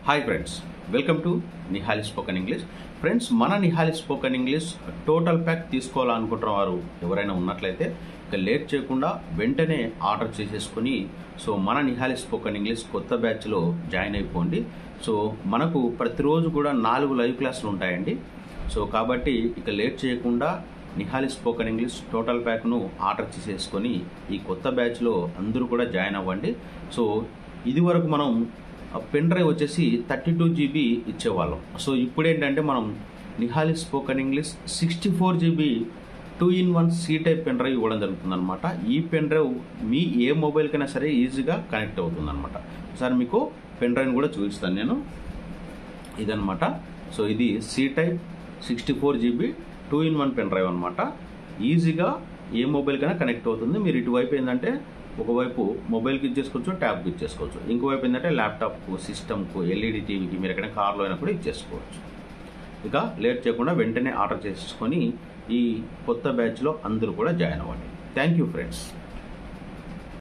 Hi friends, welcome to Nihali spoken English. Friends, మన Nihali spoken English total pack తీసుకోవాలనుకుంటున్న వారు ఎవరైనా ఉన్నట్లయితే ఇక లేట్ చేయకుండా వెంటనే ఆర్డర్ చేసేసుకుని మన నిహాలి స్పోకెన్ ఇంగ్లీష్ కొత్త బ్యాచ్లో జాయిన్ అయిపోండి. మనకు ప్రతిరోజు కూడా 4 లైవ్ క్లాసులు ఉంటాయండి. కాబట్టి ఇక లేట్ చేయకుండా Nihali spoken English total ప్యాక్ను order చేసేసుకొని ఈ కొత్త బ్యాచ్లో అందరూ కూడా జాయిన్ అవ్వండి. ఇది వరకు మనం పెన్ డ్రైవ్ వచ్చేసి 32 GB ఇచ్చేవాళ్ళం. ఇప్పుడు ఏంటంటే మనం Nihali spoken English 64 GB 2-in-1 C type pen drive ఇవ్వడం జరుగుతుంది అనమాట. ఈ పెన్ డ్రైవ్ మీ ఏ మొబైల్కైనా సరే ఈజీగా కనెక్ట్ అవుతుంది అనమాట. ఒకసారి మీకు పెన్ డ్రైవ్ని కూడా చూపిస్తాను నేను. ఇదనమాట. ఇది C type 64 GB 2-in-1 pen drive అనమాట. ఈజీగా ఏ మొబైల్కైనా కనెక్ట్ అవుతుంది. మీరు ఇటువైపు ఏంటంటే ఒకవైపు మొబైల్కి ఇచ్చేసుకోవచ్చు, ట్యాబ్కి ఇచ్చేసుకోవచ్చు. ఇంకోవైపు ఏంటంటే ల్యాప్టాప్కు, సిస్టమ్కు, ఎల్ఈడి టీవీకి, మీరు ఎక్కడైనా కార్లో అయినా కూడా ఇచ్చేసుకోవచ్చు. ఇక లేట్ చేయకుండా వెంటనే ఆర్డర్ చేసుకొని ఈ కొత్త బ్యాచ్లో అందరూ కూడా జాయిన్ అవ్వండి. Thank you friends.